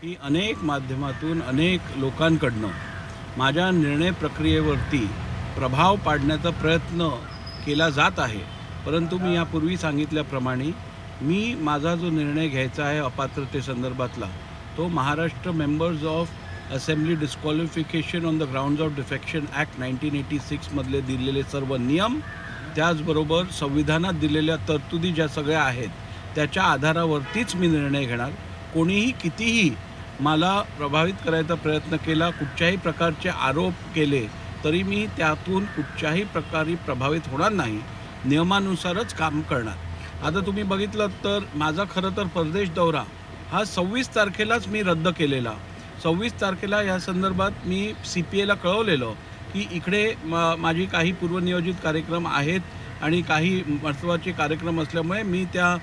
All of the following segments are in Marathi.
की अनेक माध्यमातून अनेक लोकांकडनं माझ्या निर्णय प्रक्रियेवरती प्रभाव पाडण्याचा प्रयत्न केला जात आहे. परंतु मी यापूर्वी सांगितल्याप्रमाणे मी माझा जो निर्णय घ्यायचा आहे अपात्रतेसंदर्भातला तो Maharashtra members of assembly disqualification on the grounds of defection act 1986 मधले दिलेले सर्व नियम, त्याचबरोबर संविधानात दिलेल्या तरतुदी ज्या सगळ्या आहेत त्याच्या आधारावरतीच मी निर्णय घेणार. कोणीही कितीही मला प्रभावित करायचा प्रयत्न केला, कुठच्याही प्रकारचे आरोप केले तरी मी त्यातून कुठच्याही प्रकारे प्रभावित होणार नाही. नियमानुसारच काम करणार. आता तुम्ही बघितलं तर माझा खरं तर परदेश दौरा हा 26 तारखेलाच मी रद्द केलेला. 26 तारखेला या संदर्भात मी CPAला कळवलेलं की इकडे माझी काही पूर्वनियोजित कार्यक्रम आहेत आणि काही महत्त्वाचे कार्यक्रम असल्यामुळे मी त्या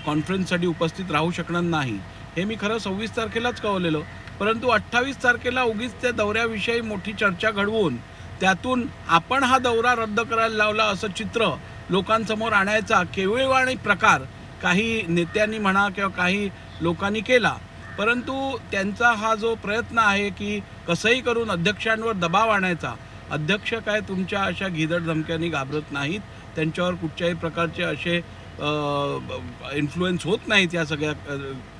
कॉन्फरन्ससाठी उपस्थित राहू शकणार नाही. हे मी खरं 26 तारखेलाच कळवलेलं. परंतु 28 तारखेला उगीच त्या दौऱ्याविषयी मोठी चर्चा घडवून त्यातून आपण हा दौरा रद्द करायला लावला असं चित्र लोकांसमोर आणायचा केविळवाणी प्रकार काही नेत्यांनी म्हणा किंवा काही लोकांनी केला. परंतु त्यांचा हा जो प्रयत्न आहे की कसंही करून अध्यक्षांवर दबाव आणायचा, अध्यक्ष काय तुमच्या अशा घिदड धमक्यांनी घाबरत नाहीत, त्यांच्यावर कुठच्याही प्रकारचे असे इन्फ्लुएन्स होत नाहीत या सगळ्या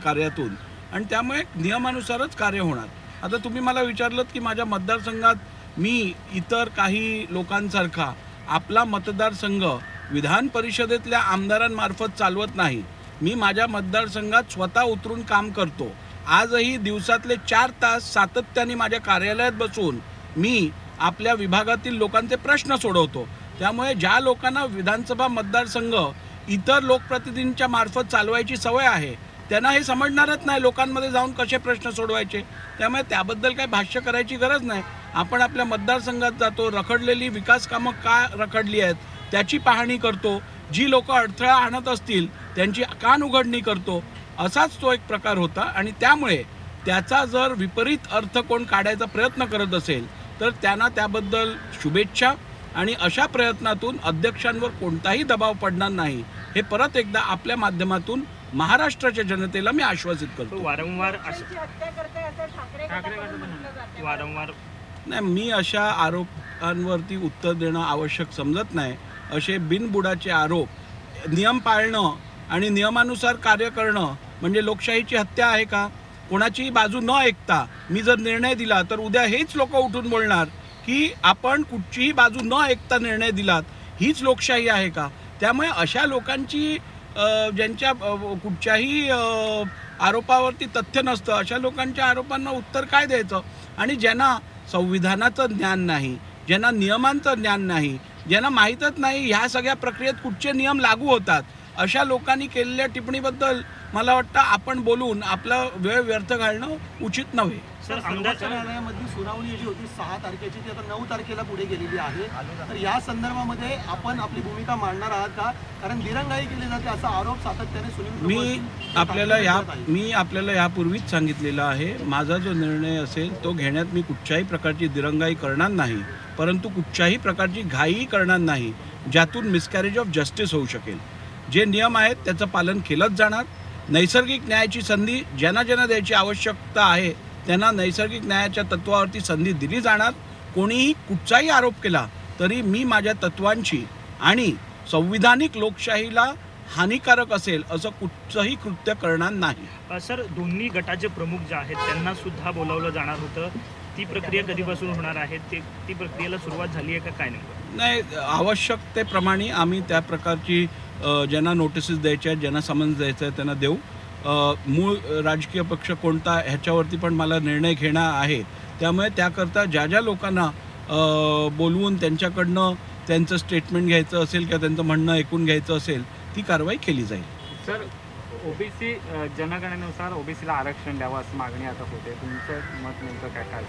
कार्यातून आणि त्यामुळे नियमानुसारच कार्य होणार. आता तुम्ही मला विचारलं की माझ्या मतदारसंघात मी इतर काही लोकांसारखा आपला मतदारसंघ विधान परिषदेतल्या आमदारांमार्फत चालवत नाही. मी माझ्या मतदारसंघात स्वतः उतरून काम करतो. आजही दिवसातले 4 तास सातत्याने माझ्या कार्यालयात बसून मी आपल्या विभागातील लोकांचे प्रश्न सोडवतो. त्यामुळे ज्या लोकांना विधानसभा मतदारसंघ इतर लोकप्रतिनिधींच्या मार्फत चालवायची सवय आहे त्यांना हे समजणारच नाही लोकांमध्ये जाऊन कसे प्रश्न सोडवायचे. त्यामुळे त्याबद्दल काही भाष्य करायची गरज नाही. आपण आपल्या मतदारसंघात जातो, रखडलेली विकास कामं का रखडली आहेत त्याची पाहणी करतो, जी लोक अडथळा आणत असतील त्यांची कान उघडणी करतो. असाच तो एक प्रकार होता आणि त्यामुळे त्याचा जर विपरीत अर्थ कोण काढायचा प्रयत्न करत असेल तर त्यांना त्याबद्दल शुभेच्छा आणि अशा प्रयत्नातून अध्यक्षांवर कोणताही दबाव पडणार नाही हे परत एकदा आपल्या माध्यमातून महाराष्ट्राच्या जनतेला मी आश्वासित करतो. वारंवार नाही, मी अशा आरोपांवरती उत्तर देणं आवश्यक समजत नाही. असे बिनबुडाचे आरोप, नियम पाळणं आणि नियमानुसार कार्य करणं म्हणजे लोकशाहीची हत्या आहे का? कोणाची बाजू न ऐकता मी जर निर्णय दिला तर उद्या हेच लोक उठून बोलणार की आपण कुठचीही बाजू न ऐकता निर्णय दिलात, हीच लोकशाही आहे का? त्यामुळे अशा लोकांची ज्यांच्या कुठच्याही आरोपावरती तथ्य नसतं अशा लोकांच्या आरोपांना उत्तर काय द्यायचं? आणि ज्यांना संविधानाचं ज्ञान नाही, ज्यांना नियमांचं ज्ञान नाही, ज्यांना माहीतच नाही ह्या सगळ्या प्रक्रियेत कुठचे नियम लागू होतात, अशा लोकांनी केलेल्या टिप्पणीबद्दल मला वाटतं आपण बोलून आपला वेळ व्यर्थ घालणं उचित नव्हे. सर, सर्वोच्च न्यायालयामधली सुनावणी जी होती 6 तारखेची ती आता 9 तारखेला पुढे गेलेली आहे. तर या संदर्भामध्ये आपण आपली भूमिका मांडणार आहात का? कारण दिरंगाई केली जाते असा आरोप सातत्याने सुनील मी आपल्याला यापूर्वीच सांगितलेलं आहे. माझा जो निर्णय असेल तो घेण्यात मी कुठच्याही प्रकारची दिरंगाई करणार नाही, परंतु कुठच्याही प्रकारची घाई करणार नाही ज्यातून मिसकॅरेज ऑफ जस्टिस होऊ शकेल. जे नियम आहेत त्याचं पालन केलंच जाणार. नैसर्गिक न्यायाची संधी ज्यांना ज्यांना द्यायची आवश्यकता आहे त्यांना नैसर्गिक न्यायाच्या तत्वावरती संधी दिली जाणार. कोणीही कुठचाही आरोप केला तरी मी माझ्या तत्वांची आणि संविधानिक लोकशाहीला हानिकारक असेल असं कुठचंही कृत्य करणार नाही. सर, दोन्ही गटाचे प्रमुख जे आहेत त्यांना सुद्धा बोलावलं जाणार होतं. ती प्रक्रिया कधीपासून होणार आहे? ती प्रक्रियेला सुरुवात झाली आहे का काय? नाही, आवश्यकतेप्रमाणे आम्ही त्या प्रकारची ज्यांना नोटिसेस द्यायच्या आहेत, ज्यांना समन्स द्यायचं आहे त्यांना देऊ. मूळ राजकीय पक्ष कोणता ह्याच्यावरती पण मला निर्णय घेणं आहे. त्यामुळे त्याकरता ज्या ज्या लोकांना बोलवून त्यांच्याकडनं त्यांचं स्टेटमेंट घ्यायचं असेल किंवा त्यांचं म्हणणं ऐकून घ्यायचं असेल ती कारवाई केली जाईल. सर, ओबीसी जनगणनेनुसार ओबीसीला आरक्षण द्यावं असं मागणी आता होते. तुमचं मत नेमकं काय?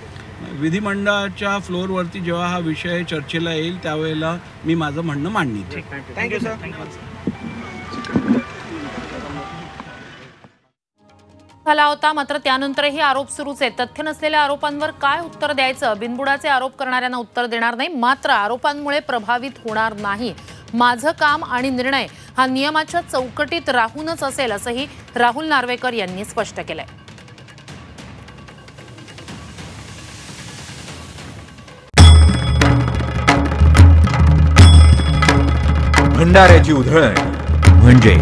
विधिमंडळाच्या फ्लोअरवरती जेव्हा हा विषय चर्चेला येईल त्यावेळेला मी माझं म्हणणं मांडणं. Thank you sir. झाला होता. मात्र त्यानंतरही आरोप सुरूच आहेत. तथ्य नसलेल्या आरोपांवर काय उत्तर द्यायचं? बिनबुडाचे आरोप करणाऱ्यांना उत्तर देणार नाही, मात्र आरोपांमुळे प्रभावित होणार नाही. माझं काम आणि निर्णय हा नियमाच्या चौकटीत राहूनच असेल असंही राहुल नार्वेकर यांनी स्पष्ट केलंय. भंडाऱ्याची उधळण म्हणजे